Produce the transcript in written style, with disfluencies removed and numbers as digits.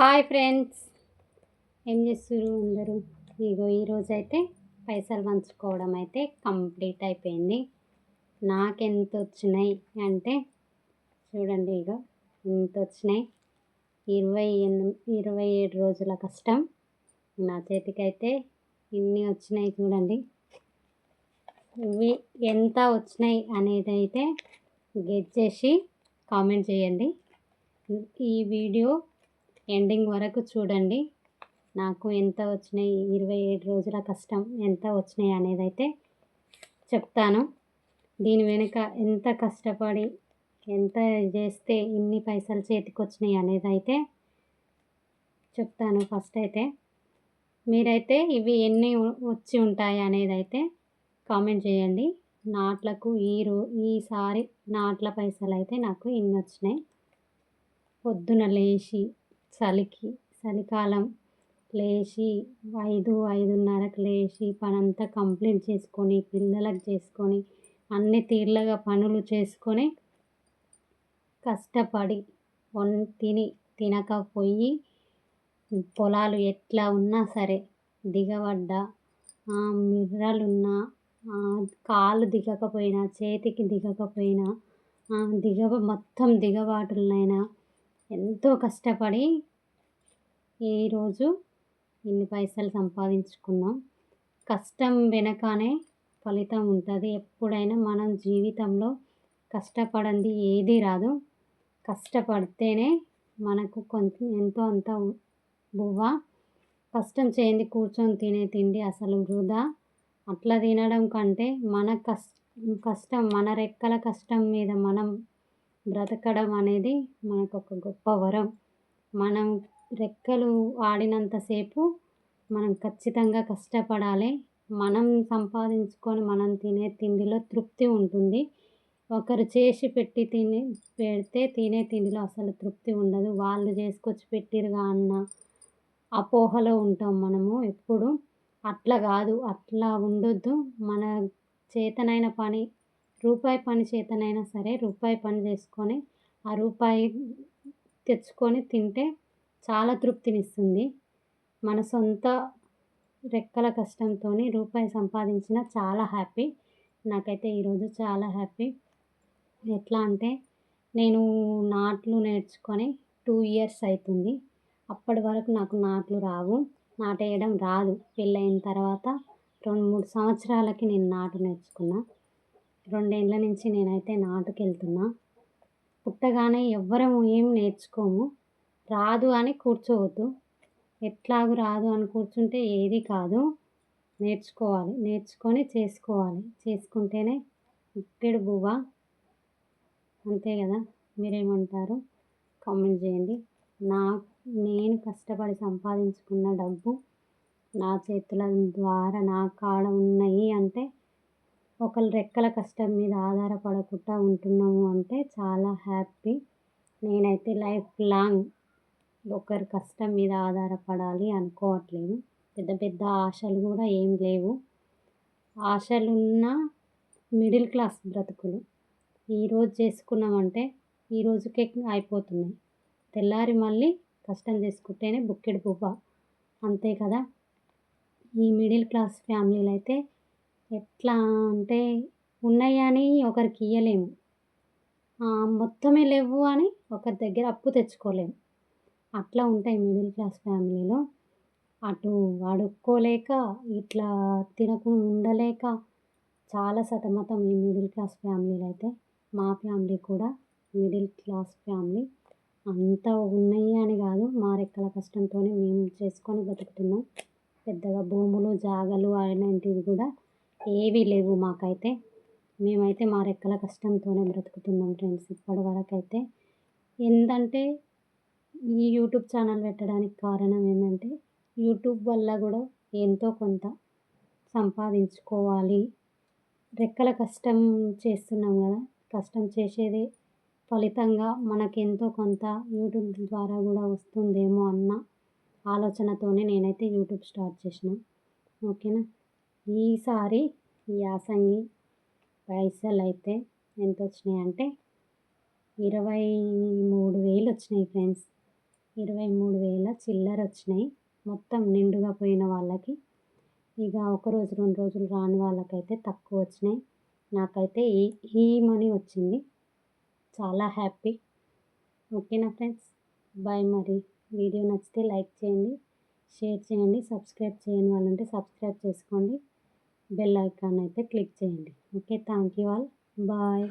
Hi friends, ఏం చేస్తుర్రు అందరూ? ఇగో ఈరోజైతే పైసలు పంచుకోవడం అయితే కంప్లీట్ అయిపోయింది. నాకెంత వచ్చినాయి అంటే చూడండి, ఇగో ఎంత వచ్చినాయి. 27 రోజుల కష్టం నా చేతికైతే ఇన్ని వచ్చినాయి. చూడండి, ఇవి ఎంత వచ్చినాయి అనేది అయితే గెస్ చేసి కామెంట్ చేయండి. ఈ వీడియో ఎండింగ్ వరకు చూడండి. నాకు ఎంత వచ్చినాయి, 27 రోజుల కష్టం ఎంత వచ్చినాయి అనేది అయితే చెప్తాను. దీని వెనుక ఎంత కష్టపడి ఎంత చేస్తే ఇన్ని పైసలు చేతికి వచ్చినాయి అనేది అయితే చెప్తాను. ఫస్ట్ అయితే మీరైతే ఇవి ఎన్ని వచ్చి ఉంటాయి అనేది అయితే కామెంట్ చేయండి. నాట్లకు ఈసారి నాట్ల పైసలు అయితే నాకు ఇన్ని వచ్చినాయి. పొద్దున లేచి చలికాలం లేచి 5:30కి లేచి పనంతా కంప్లీట్ చేసుకొని పిల్లలకు చేసుకొని అన్ని తీర్లగా పనులు చేసుకొని కష్టపడి తినకపోయి పొలాలు ఎట్లా ఉన్నా సరే దిగబడ్డా, మిర్రలున్నా, కాలు దిగకపోయినా చేతికి దిగకపోయినా మొత్తం దిగబాటులనైనా ఎంతో కష్టపడి ఈరోజు ఇన్ని పైసలు సంపాదించుకున్నాం. కష్టం వెనకనే ఫలితం ఉంటుంది. ఎప్పుడైనా మనం జీవితంలో కష్టపడంది ఏది రాదు. కష్టపడితేనే మనకు ఎంతో అంత బువ్వ. కష్టం చేయండి కూర్చొని తినే తిండి అసలు వృధా. అట్లా తినడం కంటే మన కష్టం మన రెక్కల కష్టం మీద మనం బ్రతకడం అనేది మనకు ఒక గొప్ప వరం. మనం రెక్కలు ఆడినంతసేపు మనం ఖచ్చితంగా కష్టపడాలి. మనం సంపాదించుకొని మనం తినే తిండిలో తృప్తి ఉంటుంది. ఒకరు చేసి పెడితే తినే తిండిలో అసలు తృప్తి ఉండదు. వాళ్ళు చేసుకొచ్చి పెట్టిరుగా అన్న అపోహలో ఉంటాం మనము ఎప్పుడు. అట్లా కాదు, అట్లా ఉండొద్దు. మన చేతనైన పని, రూపాయి పని చేతనైనా సరే రూపాయి పని చేసుకొని ఆ రూపాయి తెచ్చుకొని తింటే చాలా తృప్తినిస్తుంది. మన సొంత రెక్కల కష్టంతో రూపాయి సంపాదించిన చాలా హ్యాపీ. నాకైతే ఈరోజు చాలా హ్యాపీ. ఎట్లా అంటే నేను నాట్లు నేర్చుకొని 2 ఇయర్స్ అవుతుంది. అప్పటి వరకు నాకు నాట్లు రావు, నాటేయడం రాదు. పెళ్ళైన తర్వాత 2-3 సంవత్సరాలకి నేను నాటు నేర్చుకున్నా. 2 ఏళ్ళ నుంచి నేనైతే నాటుకు వెళ్తున్నా. పుట్టగానే ఎవ్వరము ఏం నేర్చుకోము. రాదు అని కూర్చోవద్దు. ఎట్లాగూ రాదు అని కూర్చుంటే ఏది కాదు. నేర్చుకోవాలి, నేర్చుకొని చేసుకోవాలి. చేసుకుంటేనే ఇక్కడి బువ్వ. అంతే కదా, మీరేమంటారు? కామెంట్ చేయండి. నేను కష్టపడి సంపాదించుకున్న డబ్బు నా చేతుల ద్వారా నా కాడ ఉన్నాయి అంటే ఒకరి రెక్కల కష్టం మీద ఆధారపడకుండా ఉంటున్నాము అంటే చాలా హ్యాపీ. నేనైతే లైఫ్ లాంగ్ ఒకరి కష్టం మీద ఆధారపడాలి అనుకోవట్లేదు. పెద్ద పెద్ద ఆశలు కూడా ఏం లేవు. ఆశలున్న మిడిల్ క్లాస్ బ్రతుకులు. ఈరోజు చేసుకున్నామంటే ఈ రోజుకే అయిపోతున్నాయి. తెల్లారి మళ్ళీ కష్టం చేసుకుంటేనే బుక్కెడు బువ్వ. అంతే కదా. ఈ మిడిల్ క్లాస్ ఫ్యామిలీలు అయితే ఎట్లా అంటే ఉన్నాయి అని ఒకరికి ఇవ్వలేము, మొత్తమే లేవు అని ఒకరి దగ్గర అప్పు తెచ్చుకోలేము. అట్లా ఉంటాయి మిడిల్ క్లాస్ ఫ్యామిలీలో. అటు అడుక్కోలేక ఇట్లా తినకుండా ఉండలేక చాలా సతమతం ఈ మిడిల్ క్లాస్ ఫ్యామిలీలు అయితే. మా ఫ్యామిలీ కూడా మిడిల్ క్లాస్ ఫ్యామిలీ. అంత ఉన్నాయి అని కాదు, మా రెక్కల కష్టంతోనే మేము చేసుకొని బతుకుతున్నాం. పెద్దగా భూములు జాగలు అలాంటివి కూడా ఏవీ లేవు మాకైతే. మేమైతే మా రెక్కల కష్టంతోనే బ్రతుకుతున్నాం ఫ్రెండ్స్ ఇప్పటి వరకు అయితే. ఏంటంటే ఈ యూట్యూబ్ ఛానల్ పెట్టడానికి కారణం ఏంటంటే యూట్యూబ్ వల్ల కూడా ఎంతో కొంత సంపాదించుకోవాలి. రెక్కల కష్టం చేస్తున్నాం కదా, కష్టం చేసేదే ఫలితంగా మనకెంతో కొంత యూట్యూబ్ ద్వారా కూడా వస్తుందేమో అన్న ఆలోచనతోనే నేనైతే యూట్యూబ్ స్టార్ట్ చేసిన. ఓకేనా. ఈసారి ఈ యాసంగి పైసలు అయితే ఎంత వచ్చినాయి అంటే 23,000 వచ్చినాయి ఫ్రెండ్స్. 23,000 చిల్లర వచ్చినాయి. మొత్తం నిండుగా పోయిన వాళ్ళకి. ఇక ఒకరోజు 2 రోజులు రాని వాళ్ళకైతే తక్కువ వచ్చినాయి. నాకైతే ఈ మనీ వచ్చింది. చాలా హ్యాపీ. ఓకేనా ఫ్రెండ్స్, బాయ్. మరి వీడియో నచ్చితే లైక్ చేయండి, షేర్ చేయండి, సబ్స్క్రైబ్ చేయని వాళ్ళు ఉంటే సబ్స్క్రైబ్ చేసుకోండి, బెల్ ఐకాన్ అయితే క్లిక్ చేయండి. Okay, thank you all, bye.